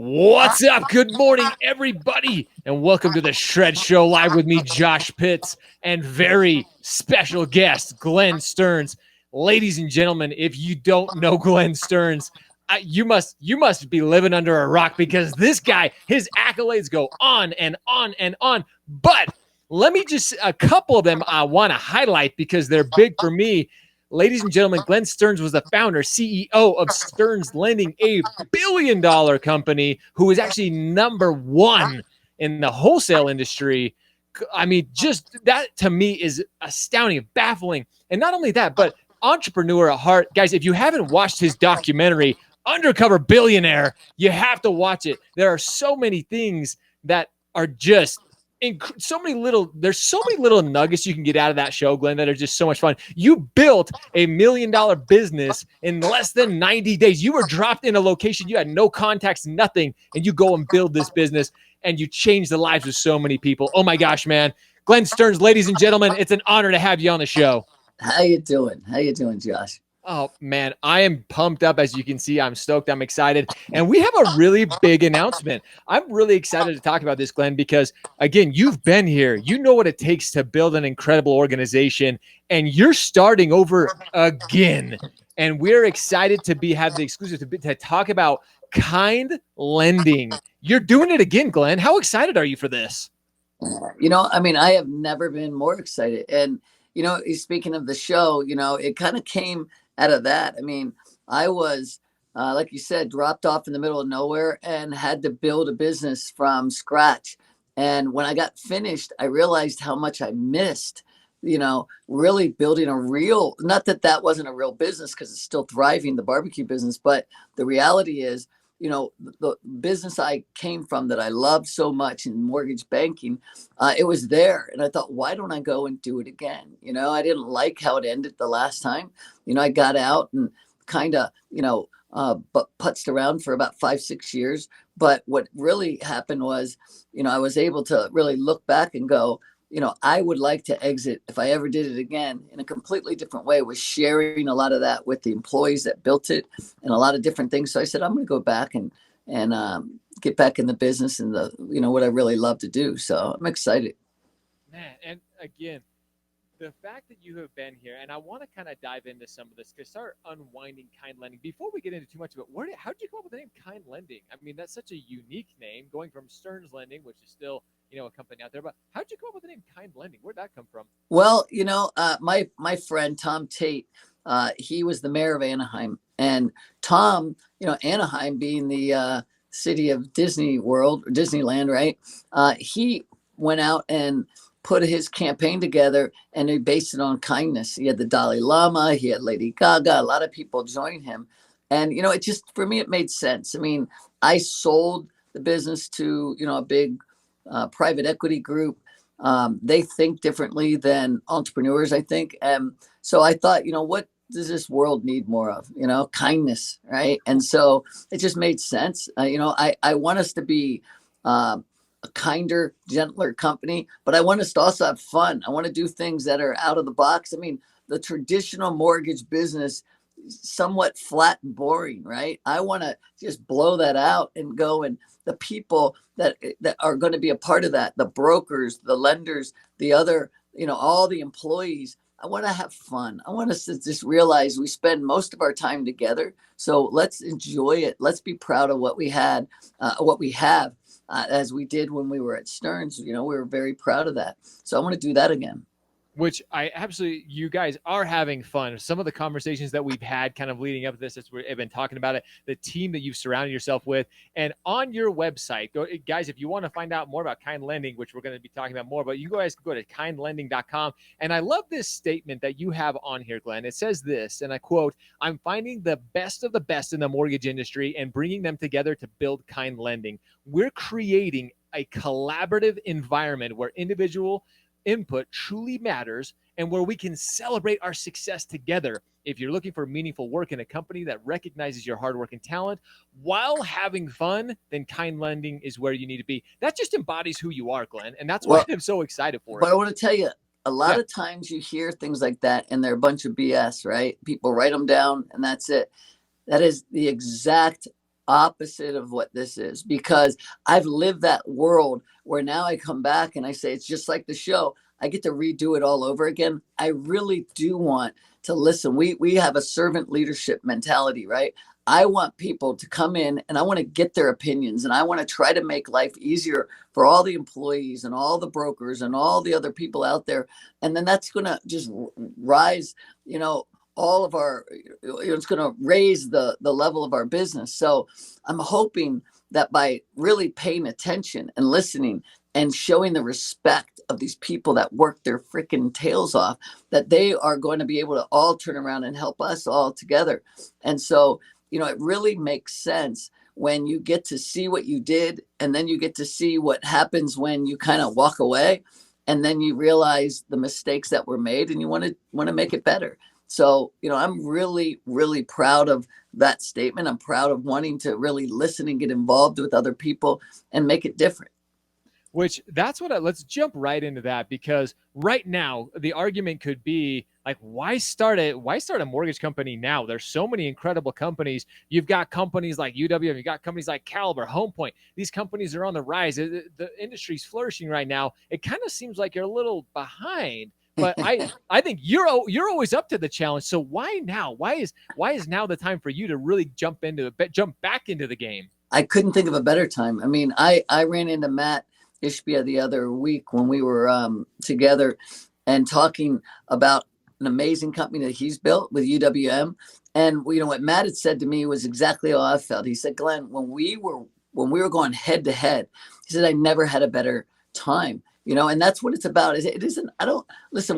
What's up? Good morning, everybody, and welcome to the Shred Show live with me, Josh Pitts, and very special guest, Glenn Stearns. Ladies and gentlemen, if you don't know Glenn Stearns, you must be living under a rock because this guy, his accolades go on and on and on. But let me just a couple of them I want to highlight because they're big for me. Ladies and gentlemen, Glenn Stearns was the founder, CEO of Stearns Lending, a billion-dollar company who is actually number one in the wholesale industry. I mean, just that to me is astounding, baffling. And not only that, but entrepreneur at heart. Guys, if you haven't watched his documentary, Undercover Billionaire, you have to watch it. There are so many things that are just there's so many little nuggets you can get out of that show, Glenn, that are just so much fun. You built $1 million business in less than 90 days. You were dropped in a location. You had no contacts, nothing, and you go and build this business and you change the lives of so many people. Oh my gosh, man. Glenn Stearns, ladies and gentlemen, it's an honor to have you on the show. How you doing? How you doing, Josh? Oh, man, I am pumped up. As you can see, I'm stoked. I'm excited. And we have a really big announcement. I'm really excited to talk about this, Glenn, because, again, you've been here. You know what it takes to build an incredible organization, and you're starting over again. And we're excited to have the exclusive to talk about Kind Lending. You're doing it again, Glenn. How excited are you for this? I have never been more excited. And, speaking of the show, it kind of came out of that. I mean, I was, like you said, dropped off in the middle of nowhere and had to build a business from scratch. And when I got finished, I realized how much I missed, really building not that wasn't a real business because it's still thriving, the barbecue business. But the reality is, the business I came from that I loved so much in mortgage banking, it was there. And I thought, why don't I go and do it again? I didn't like how it ended the last time. I got out and kind of, but putzed around for about 5-6 years. But what really happened was, I was able to really look back and go, I would like to exit if I ever did it again in a completely different way, was sharing a lot of that with the employees that built it and a lot of different things. So I said, I'm going to go back and get back in the business and what I really love to do. So I'm excited. Man, and again, the fact that you have been here, and I want to kind of dive into some of this, because start unwinding Kind Lending. Before we get into too much of it, how did you come up with the name Kind Lending? I mean, that's such a unique name, going from Stearns Lending, which is still a company out there. But how did you come up with the name Kind Lending? Where'd that come from? Well, my friend Tom Tate, he was the mayor of Anaheim, and Tom, Anaheim being the city of Disney World or Disneyland, right? He went out and put his campaign together, and he based it on kindness. He had the Dalai Lama, he had Lady Gaga, a lot of people joined him. And, it just, for me, it made sense. I mean, I sold the business to, a big private equity group. They think differently than entrepreneurs, I think. So I thought, what does this world need more of? Kindness, right? And so it just made sense. I want us to be a kinder, gentler company, but I want us to also have fun. I want to do things that are out of the box. I mean, the traditional mortgage business, somewhat flat and boring, right? I want to just blow that out and go, and the people that are going to be a part of that, the brokers, the lenders, the other, all the employees, I want to have fun. I want us to just realize we spend most of our time together. So let's enjoy it. Let's be proud of what we had, what we have, as we did when we were at Stearns. We were very proud of that. So I want to do that again. Which you guys are having fun. Some of the conversations that we've had kind of leading up to this, as we've been talking about it, the team that you've surrounded yourself with, and on your website, guys, if you want to find out more about Kind Lending, which we're going to be talking about more, but you guys can go to kindlending.com. And I love this statement that you have on here, Glenn. It says this, and I quote, "I'm finding the best of the best in the mortgage industry and bringing them together to build Kind Lending. We're creating a collaborative environment where individual input truly matters and where we can celebrate our success together. If you're looking for meaningful work in a company that recognizes your hard work and talent while having fun, then Kind Lending is where you need to be." That just embodies who you are, Glenn, and that's why I'm so excited for it. But I want to tell you, a lot of times you hear things like that and they're a bunch of BS, right? People write them down and that's it. That is the exact opposite of what this is, because I've lived that world where now I come back and I say, it's just like the show. I get to redo it all over again. I really do want to listen. We have a servant leadership mentality, right? I want people to come in and I want to get their opinions, and I want to try to make life easier for all the employees and all the brokers and all the other people out there. And then that's going to just rise, all of our, it's going to raise the level of our business. So I'm hoping that by really paying attention and listening and showing the respect of these people that work their freaking tails off, that they are going to be able to all turn around and help us all together. And so, it really makes sense when you get to see what you did, and then you get to see what happens when you kind of walk away, and then you realize the mistakes that were made and you want to make it better. So, I'm really, really proud of that statement. I'm proud of wanting to really listen and get involved with other people and make it different. Which that's what let's jump right into that, because right now the argument could be like, why start a mortgage company now? There's so many incredible companies. You've got companies like UWM, you've got companies like Caliber, Home Point. These companies are on the rise. The industry's flourishing right now. It kind of seems like you're a little behind, but I think you're always up to the challenge. So why now? Why is now the time for you to really jump back into the game? I couldn't think of a better time. I mean, I ran into Matt Ishbia the other week when we were together and talking about an amazing company that he's built with UWM. And what Matt had said to me was exactly how I felt. He said, Glenn, when we were going head to head, he said, I never had a better time. And that's what it's about. It isn't,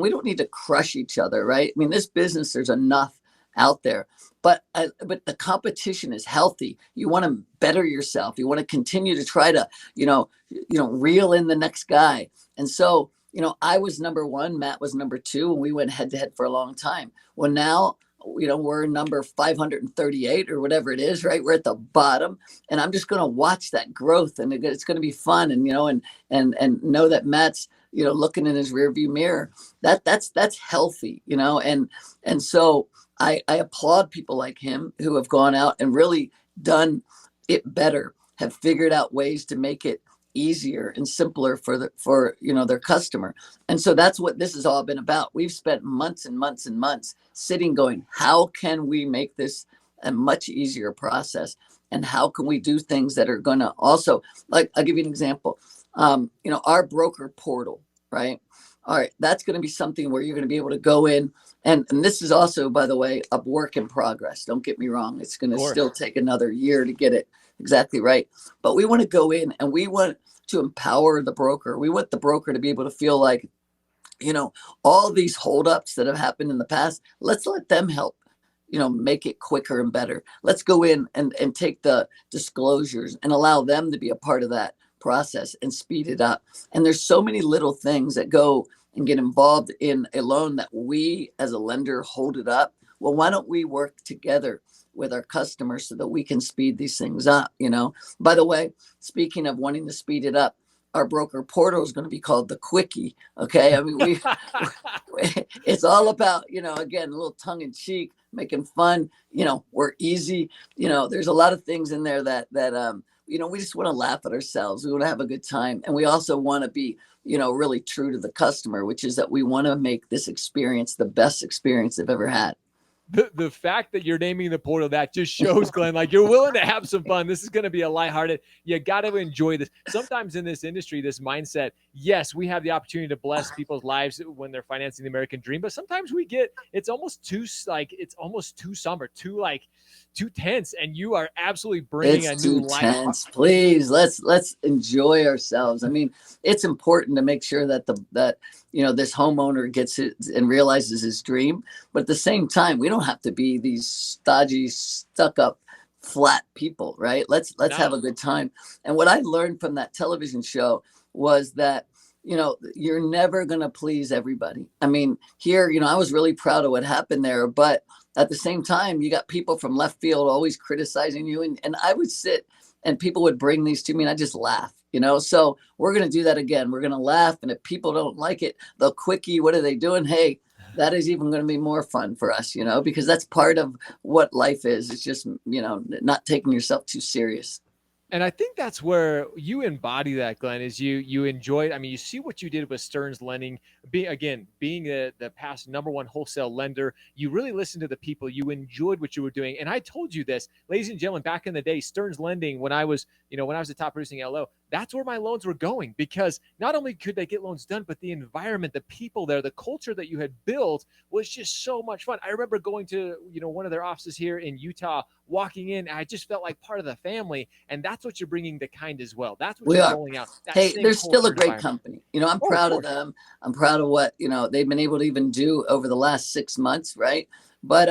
we don't need to crush each other, right? I mean, this business, there's enough out there, but the competition is healthy. You want to better yourself. You want to continue to try to, reel in the next guy. And so, I was number one, Matt was number two, and we went head to head for a long time. Well, now, we're number 538 or whatever it is, right? We're at the bottom, and I'm just going to watch that growth, and it's going to be fun. And, and know that Matt's, looking in his rearview mirror. That's healthy, and so I applaud people like him who have gone out and really done it better, have figured out ways to make it easier and simpler for their customer. And so that's what this has all been about. We've spent months and months and months sitting going, how can we make this a much easier process? And how can we do things that are going to also, like, I'll give you an example. Our broker portal, right? All right, that's going to be something where you're going to be able to go in. And this is also, by the way, a work in progress. Don't get me wrong. It's going to still take another year to get it exactly right. But we want to go in and we want to empower the broker. We want the broker to be able to feel like, all these holdups that have happened in the past, let's let them help, make it quicker and better. Let's go in and take the disclosures and allow them to be a part of that process and speed it up. And there's so many little things that go and get involved in a loan that we as a lender hold it up. Well, why don't we work together with our customers so that we can speed these things up? By the way, speaking of wanting to speed it up, our broker portal is going to be called the Quickie. Okay. I mean, it's all about, again, a little tongue in cheek, making fun, we're easy. There's a lot of things in there that we just want to laugh at ourselves. We want to have a good time. And we also want to be, really true to the customer, which is that we want to make this experience the best experience they've ever had. The fact that you're naming the portal, that just shows, Glenn, like you're willing to have some fun. This is going to be a lighthearted. You got to enjoy this. Sometimes in this industry, this mindset, yes, we have the opportunity to bless people's lives when they're financing the American dream, but sometimes it's almost too somber, too tense, and you are absolutely bringing a new light. Tense. Please, let's enjoy ourselves. I mean, it's important to make sure that this homeowner gets it and realizes his dream, but at the same time, we don't have to be these stodgy, stuck up, flat people, right? Let's have a good time. And what I learned from that television show was that, you're never going to please everybody. I mean, here, I was really proud of what happened there, but at the same time, you got people from left field always criticizing you. And I would sit and people would bring these to me and I just laugh, so we're going to do that again. We're going to laugh. And if people don't like it, the Quickie, what are they doing? Hey, that is even going to be more fun for us, because that's part of what life is. It's just, not taking yourself too serious. And I think that's where you embody that, Glenn, is you enjoyed. I mean, you see what you did with Stearns Lending, being the past number one wholesale lender. You really listened to the people. You enjoyed what you were doing. And I told you this, ladies and gentlemen, back in the day, Stearns Lending, when I was the top producing LO, that's where my loans were going, because not only could they get loans done, but the environment, the people there, the culture that you had built was just so much fun. I remember going to, one of their offices here in Utah, walking in, I just felt like part of the family. And that's what you're bringing to Kind as well. That's what We you're are. rolling out. That Hey, same they're still a culture great environment. company. I'm Oh, of proud of course. them. I'm proud of what, they've been able to even do over the last 6 months, right? But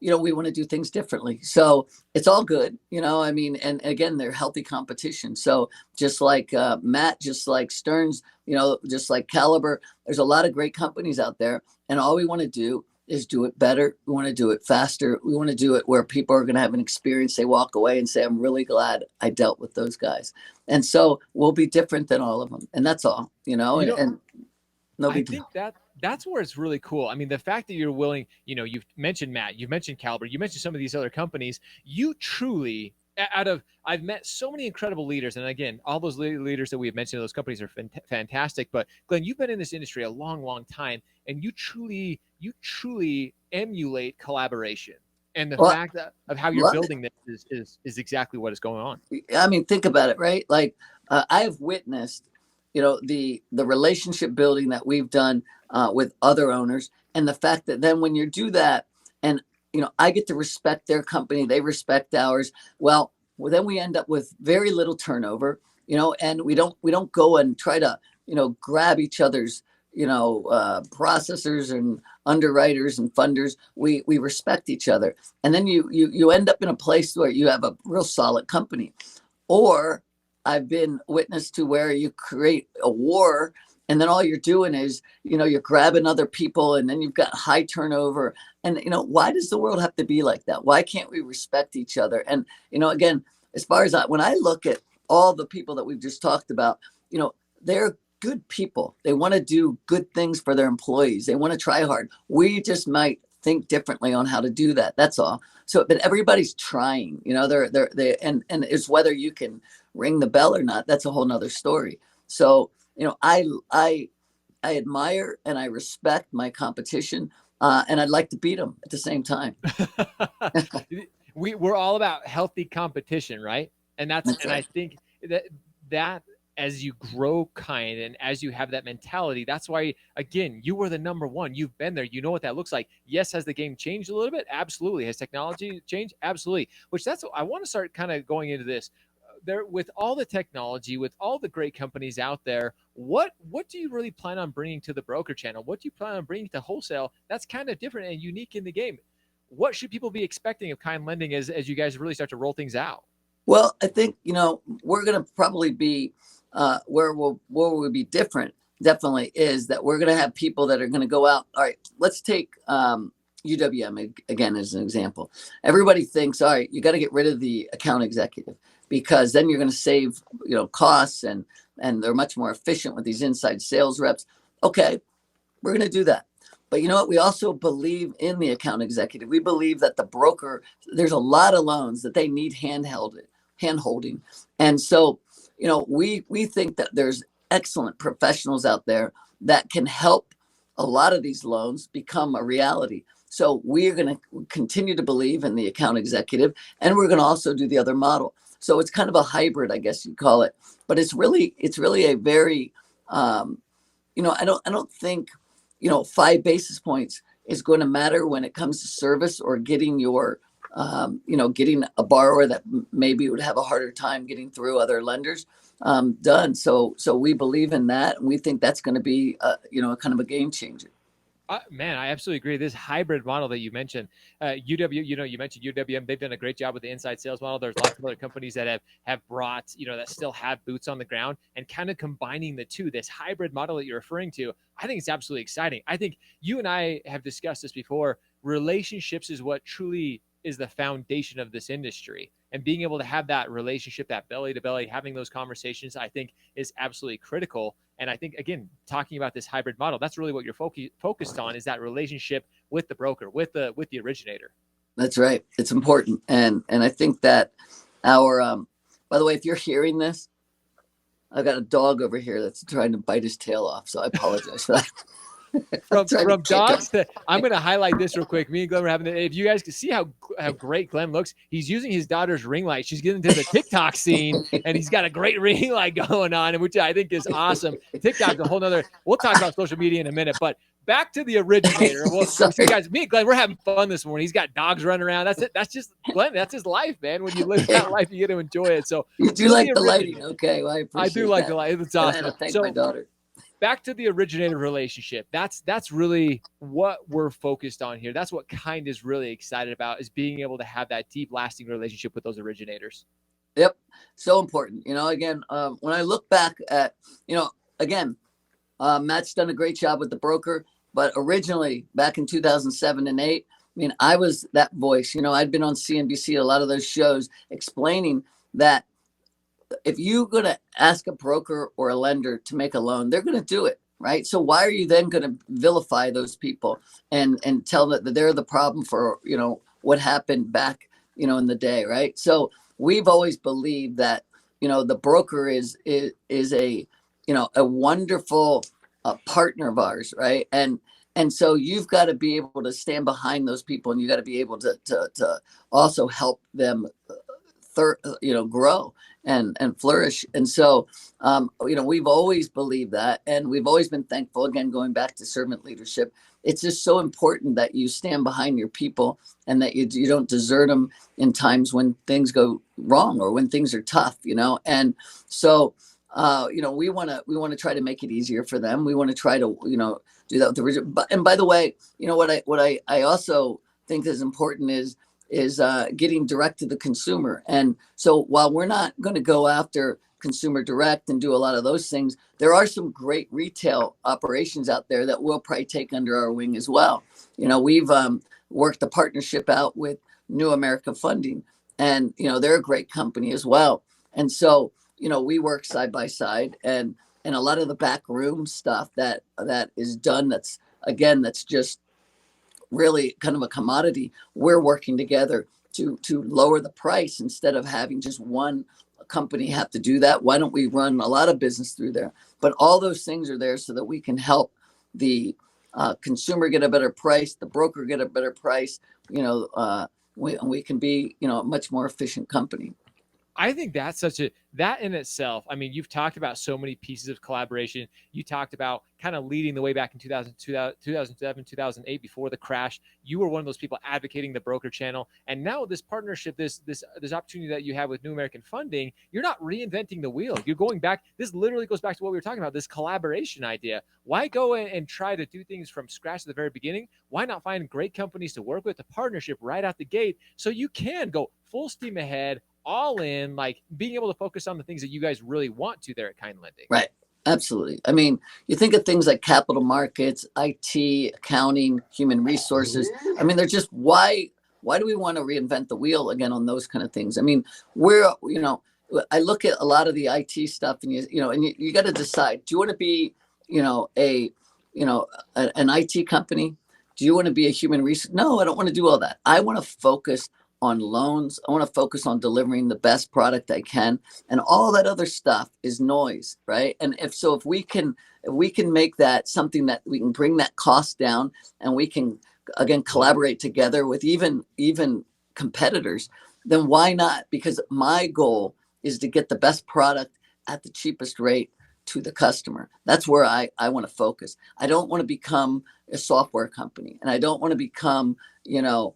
we want to do things differently. So it's all good, I mean, and again, they're healthy competition. So just like Matt, just like Stearns, just like Caliber, there's a lot of great companies out there. And all we want to do is do it better. We want to do it faster. We want to do it where people are going to have an experience. They walk away and say, I'm really glad I dealt with those guys. And so we'll be different than all of them. And that's all, You know, and no I big deal. think that's where it's really cool. I mean, the fact that you're willing, you've mentioned Matt, you've mentioned Caliber, you mentioned some of these other companies. You truly, I've met so many incredible leaders, and again, all those leaders that we have mentioned, those companies are fantastic. But Glenn, you've been in this industry a long, long time, and you truly emulate collaboration. And the Well, fact of how you're love it. building this is exactly what is going on. I mean, think about it, right? Like I have witnessed, the relationship building that we've done with other owners, and the fact that then when you do that, and I get to respect their company, they respect ours. Well, then we end up with very little turnover, and we don't go and try to grab each other's processors and underwriters and funders. We respect each other, and then you end up in a place where you have a real solid company. Or I've been witness to where you create a war, and then all you're doing is you're grabbing other people, and then you've got high turnover. And why does the world have to be like that? Why can't we respect each other? And again, as far as when I look at all the people that we've just talked about, they're good people. They want to do good things for their employees. They want to try hard. We just might think differently on how to do that. That's all. So, but everybody's trying, and it's whether you can ring the bell or not. That's a whole nother story. So, I admire and I respect my competition, and I'd like to beat them at the same time. We're all about healthy competition, right? And That's I right. think that as you grow Kind and as you have that mentality, that's why again you were the number one. You've been there. You know what that looks like. Yes, has the game changed a little bit? Absolutely. Has technology changed? Absolutely. Which that's what I want to start kind of going into this. There, with all the technology, with all the great companies out there, what do you really plan on bringing to the broker channel? What do you plan on bringing to wholesale? That's kind of different and unique in the game. What should people be expecting of Kind Lending as you guys really start to roll things out? Well, I think we're going to probably be where we'll be different. Definitely is that we're going to have people that are going to go out. All right, let's take UWM again as an example. Everybody thinks, all right, you got to get rid of the account executive, because then you're going to save costs, and they're much more efficient with these inside sales reps. Okay, we're going to do that. But you know what? We also believe in the account executive. We believe that the broker, there's a lot of loans that they need hand holding. And so, we think that there's excellent professionals out there that can help a lot of these loans become a reality. So we're going to continue to believe in the account executive, and we're going to also do the other model. So it's kind of a hybrid, I guess you'd call it. But it's really a very, I don't think 5 basis points is going to matter when it comes to service or getting getting a borrower that maybe would have a harder time getting through other lenders done. So we believe in that, and we think that's going to be kind of a game changer. Man, I absolutely agree. This hybrid model that you mentioned, UW, you mentioned UWM. They've done a great job with the inside sales model. There's lots of other companies that have brought, that still have boots on the ground, and kind of combining the two. This hybrid model that you're referring to, I think it's absolutely exciting. I think you and I have discussed this before. Relationships is what truly is the foundation of this industry, and being able to have that relationship, that belly to belly, having those conversations, I think is absolutely critical. And I think, again, talking about this hybrid model, that's really what you're focused on, is that relationship with the broker, with the originator. That's right. It's important. And I think that our, by the way, if you're hearing this, I've got a dog over here that's trying to bite his tail off. So I apologize for that. From dogs to, I'm going to highlight this real quick. Me and Glenn were having, if you guys can see how great Glenn looks, he's using his daughter's ring light. She's getting into the TikTok scene, and he's got a great ring light going on, which I think is awesome. TikTok's a whole nother, we'll talk about social media in a minute, but back to the originator. Well, see, guys, me and Glenn, we're having fun this morning. He's got dogs running around. That's it. That's just Glenn. That's his life, man. When you live that life, you get to enjoy it. So you do like the lighting. Okay. Well, I do like the light. It's awesome. I had to thank my daughter. Back to the originator relationship. That's really what we're focused on here. That's what Kind is really excited about, is being able to have that deep, lasting relationship with those originators. Yep. So important. Again, when I look back at, again, Matt's done a great job with the broker, but originally back in 2007 and 8, I was that voice. I'd been on CNBC, a lot of those shows, explaining that if you're going to ask a broker or a lender to make a loan, they're going to do it, right? So why are you then going to vilify those people and tell them that they're the problem for, what happened back, in the day, right? So we've always believed that, the broker is a, a wonderful partner of ours, right? And so you've got to be able to stand behind those people, and you got to be able to also help them grow and flourish. And so, we've always believed that, and we've always been thankful, again, going back to servant leadership. It's just so important that you stand behind your people, and that you don't desert them in times when things go wrong or when things are tough, and so, we want to try to make it easier for them. We want to try to, do that with the original. And by the way, what I also think is important is getting direct to the consumer. And so while we're not going to go after consumer direct and do a lot of those things, there are some great retail operations out there that we'll probably take under our wing as well. We've worked a partnership out with New America Funding, and they're a great company as well. And so we work side by side, and a lot of the backroom stuff that is done, that's just really kind of a commodity, we're working together to lower the price instead of having just one company have to do that. Why don't we run a lot of business through there? But all those things are there so that we can help the consumer get a better price, the broker get a better price. We can be a much more efficient company. I think that's that in itself. You've talked about so many pieces of collaboration. You talked about kind of leading the way back in 2007, 2008, before the crash. You were one of those people advocating the broker channel. And now this partnership, this opportunity that you have with New American Funding, you're not reinventing the wheel. You're going back. This literally goes back to what we were talking about, this collaboration idea. Why go and try to do things from scratch at the very beginning? Why not find great companies to work with, a partnership right out the gate, so you can go full steam ahead, all in, like being able to focus on the things that you guys really want to there at Kind Lending. Right. Absolutely. You think of things like capital markets, IT, accounting, human resources. They're just, why do we want to reinvent the wheel again on those kind of things? I look at a lot of the IT stuff, and you got to decide, do you want to be, an IT company? Do you want to be a human resource? No, I don't want to do all that. I want to focus on loans. I want to focus on delivering the best product I can, and all that other stuff is noise, right? And if we can make that something that we can bring that cost down, and we can again collaborate together with even competitors, then why not? Because my goal is to get the best product at the cheapest rate to the customer. That's where I want to focus. I don't want to become a software company, and I don't want to become even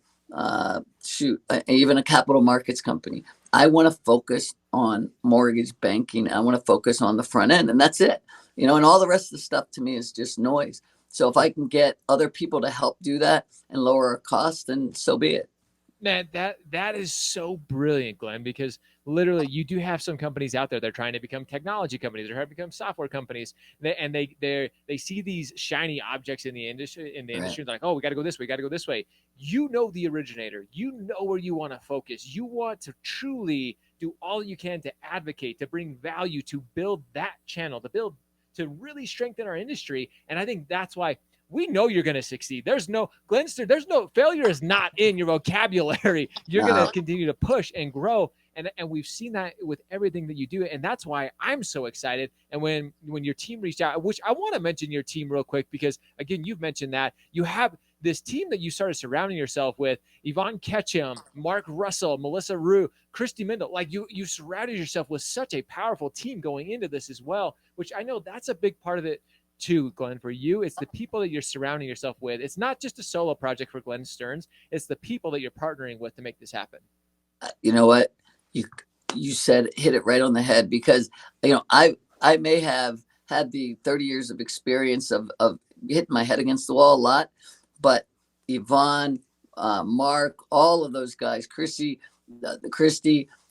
a capital markets company. I want to focus on mortgage banking. I want to focus on the front end, and that's it. And all the rest of the stuff to me is just noise. So if I can get other people to help do that and lower our costs, then so be it. Man, that is so brilliant, Glenn, because literally you do have some companies out there that are trying to become technology companies, they're trying to become software companies, and they see these shiny objects in the industry, Right. like, oh, we got to go this way, got to go this way. The originator, where you want to focus. You want to truly do all you can to advocate, to bring value, to build that channel, to build to really strengthen our industry. And I think that's why we know you're going to succeed. There's no failure is not in your vocabulary. You're going to continue to push and grow. And we've seen that with everything that you do. And that's why I'm so excited. And when your team reached out, which I want to mention your team real quick, because again, you've mentioned that you have this team that you started surrounding yourself with: Yvonne Ketchum, Mark Russell, Melissa Rue, Christy Mindel. Like you surrounded yourself with such a powerful team going into this as well, which I know that's a big part of it too, Glenn. For you, it's the people that you're surrounding yourself with. It's not just a solo project for Glenn Stearns. It's the people that you're partnering with to make this happen. You know what? You said, hit it right on the head, because, I may have had the 30 years of experience of hitting my head against the wall a lot, but Yvonne, Mark, all of those guys, Christy,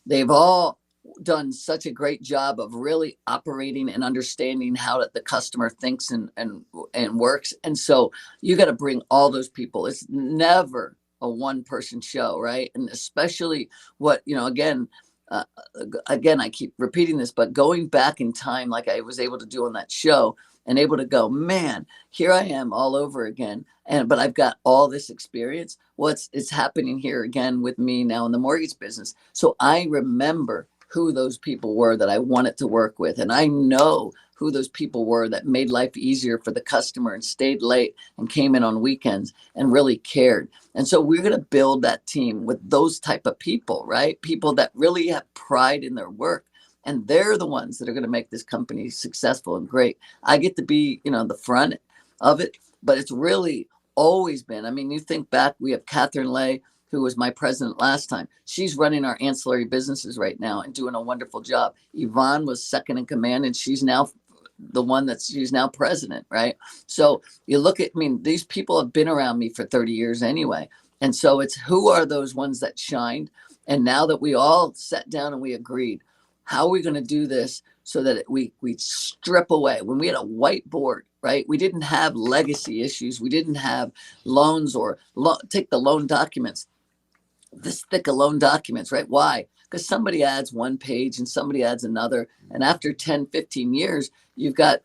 they've all done such a great job of really operating and understanding how the customer thinks and works. And so you got to bring all those people. It's never a one person show, right? And especially again, I keep repeating this, but going back in time, like I was able to do on that show, and able to go, man, here I am all over again. But I've got all this experience. It's happening here again with me now in the mortgage business. So I remember who those people were that I wanted to work with. And I know who those people were that made life easier for the customer and stayed late and came in on weekends and really cared. And so we're going to build that team with those type of people, right? People that really have pride in their work. And they're the ones that are going to make this company successful and great. I get to be, the front of it, but it's really always been. I mean, you think back, we have Catherine Lay, who was my president last time. She's running our ancillary businesses right now and doing a wonderful job. Yvonne was second in command, and she's now she's now president, right? So you look at, these people have been around me for 30 years anyway. And so it's who are those ones that shined? And now that we all sat down and we agreed, how are we going to do this so that we strip away? When we had a whiteboard, right? We didn't have legacy issues. We didn't have loans or take the loan documents, this thick of loan documents, right? Why? Because somebody adds one page and somebody adds another. And after 10, 15 years, you've got,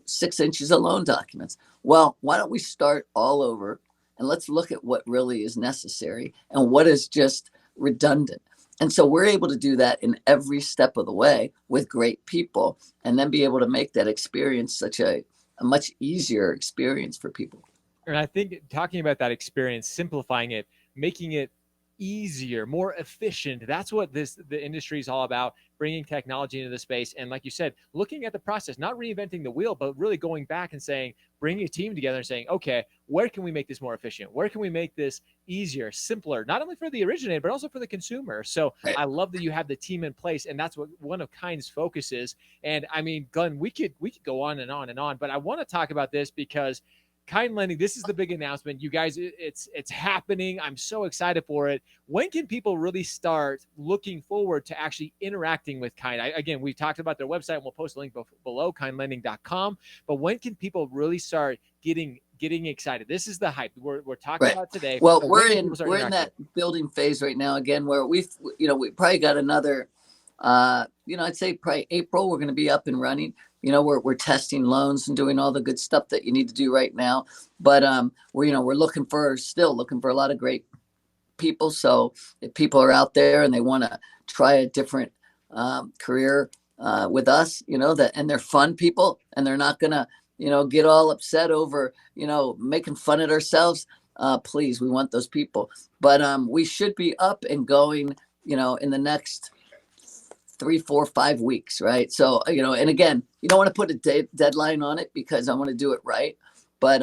6 inches of loan documents. Well, why don't we start all over and let's look at what really is necessary and what is just redundant. And so we're able to do that in every step of the way with great people, and then be able to make that experience such a much easier experience for people. And I think talking about that experience, simplifying it, making it easier, more efficient. That's what the industry is all about, bringing technology into the space. And like you said, looking at the process, not reinventing the wheel, but really going back and saying, bringing a team together and saying, okay, where can we make this more efficient? Where can we make this easier, simpler, not only for the originator, but also for the consumer? So Right. I love that you have the team in place, and that's what One of Kind's focus is. And Glenn, we could go on and on and on, but I want to talk about this because Kind Lending, this is the big announcement. You guys, it's happening. I'm so excited for it. When can people really start looking forward to actually interacting with Kind? Again, we talked about their website, and we'll post a link below, kindlending.com. But when can people really start getting excited? This is the hype we're talking Right. about today. Well, we're in that building phase right now again, where we probably got another, I'd say probably April, we're going to be up and running. We're testing loans and doing all the good stuff that you need to do right now. But we're still looking for a lot of great people. So if people are out there and they want to try a different career with us, and they're fun people, and they're not gonna get all upset over making fun at ourselves, please, we want those people. But we should be up and going in the next 3, 4, 5 weeks, right? So, and again, you don't want to put a deadline on it, because I want to do it right. But,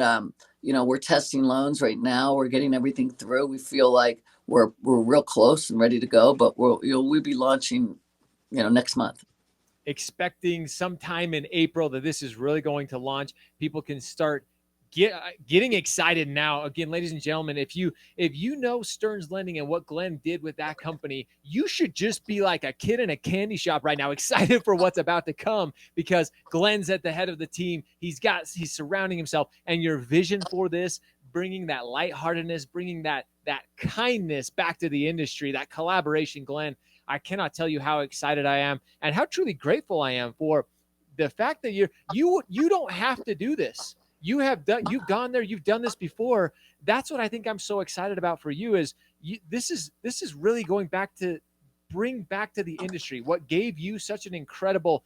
we're testing loans right now. We're getting everything through. We feel like we're real close and ready to go, but we'll be launching, next month. Expecting sometime in April that this is really going to launch. People can start getting excited now. Again, ladies and gentlemen, if you know Stearns Lending and what Glenn did with that company, you should just be like a kid in a candy shop right now, excited for what's about to come, because Glenn's at the head of the team. He's surrounding himself, and your vision for this, bringing that lightheartedness, bringing that kindness back to the industry, that collaboration, Glenn, I cannot tell you how excited I am and how truly grateful I am for the fact that you don't have to do this. You've gone there, you've done this before. That's what I think I'm so excited about for you is this is really going back to bring back to the industry what gave you such an incredible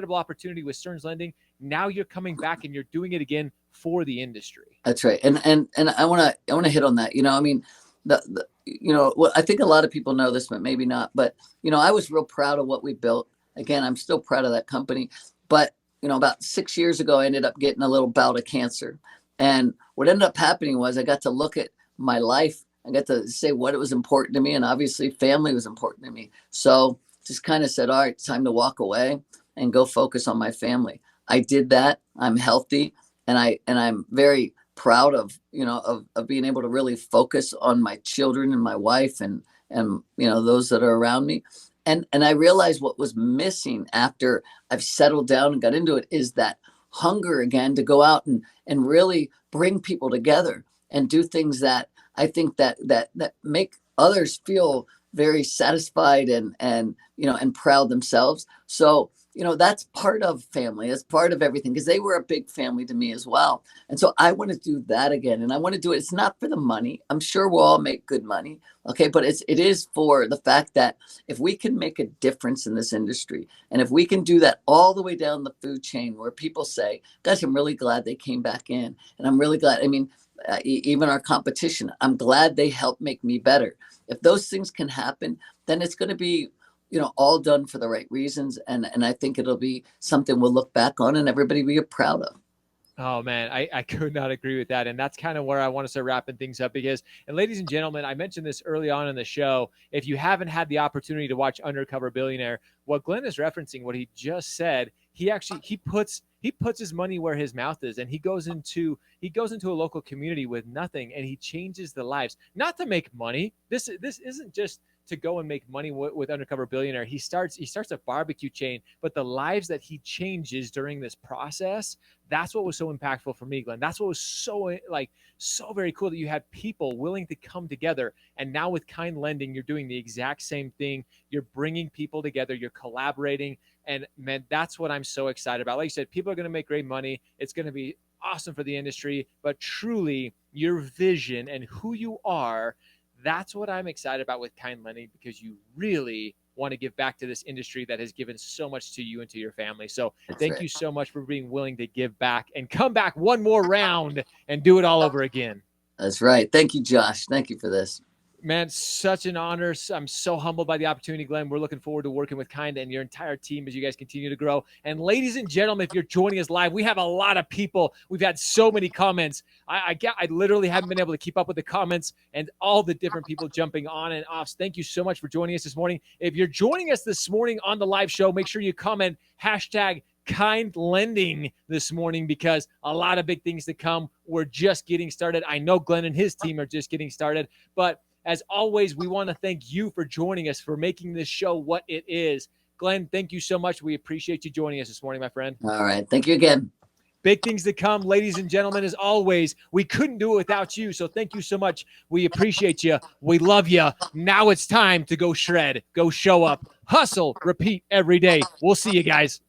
opportunity with Stearns Lending. Now you're coming back and you're doing it again for the industry. That's right. And I want to hit on that. I mean, well, I think a lot of people know this, but maybe not. But, I was real proud of what we built. Again, I'm still proud of that company. But, about 6 years ago, I ended up getting a little bout of cancer. And what ended up happening was I got to look at my life. I got to say what it was important to me. And obviously family was important to me. So just kind of said, all right, it's time to walk away and go focus on my family. I did that. I'm healthy. And I'm very proud of being able to really focus on my children and my wife and those that are around me. And I realized what was missing after I've settled down and got into it is that hunger again to go out and really bring people together and do things that I think that make others feel very satisfied and proud themselves. So, that's part of family. That's part of everything because they were a big family to me as well. And so I want to do that again. And I want to do it. It's not for the money. I'm sure we'll all make good money. Okay. But it is for the fact that if we can make a difference in this industry and if we can do that all the way down the food chain where people say, gosh, I'm really glad they came back in. And I'm really glad. I mean, even our competition, I'm glad they helped make me better. If those things can happen, then it's going to be all done for the right reasons. And I think it'll be something we'll look back on and everybody be proud of. Oh man, I could not agree with that. And that's kind of where I want to start wrapping things up because, and ladies and gentlemen, I mentioned this early on in the show. If you haven't had the opportunity to watch Undercover Billionaire, what Glenn is referencing, what he just said, he puts his money where his mouth is, and he goes into a local community with nothing, and he changes the lives, not to make money. This isn't just to go and make money with Undercover Billionaire. He starts a barbecue chain, but the lives that he changes during this process, that's what was so impactful for me, Glenn. That's what was so very cool that you had people willing to come together. And now with Kind Lending, you're doing the exact same thing. You're bringing people together, you're collaborating. And man, that's what I'm so excited about. Like you said, people are going to make great money. It's going to be awesome for the industry, but truly your vision and who you are, that's what I'm excited about with Kind Lending, because you really want to give back to this industry that has given so much to you and to your family. So thank you so much for being willing to give back and come back one more round and do it all over again. That's right. Thank you, Josh. Thank you for this. Man, such an honor. I'm so humbled by the opportunity, Glenn. We're looking forward to working with Kind and your entire team as you guys continue to grow. And ladies and gentlemen, if you're joining us live, we have a lot of people. We've had so many comments. I literally haven't been able to keep up with the comments and all the different people jumping on and off. Thank you so much for joining us this morning. If you're joining us this morning on the live show, make sure you comment #Kind Lending this morning, because a lot of big things to come. We're just getting started. I know Glenn and his team are just getting started, but as always, we want to thank you for joining us, for making this show what it is. Glenn, thank you so much. We appreciate you joining us this morning, my friend. All right. Thank you again. Big things to come, ladies and gentlemen. As always, we couldn't do it without you. So thank you so much. We appreciate you. We love you. Now it's time to go shred, go show up, hustle, repeat every day. We'll see you guys.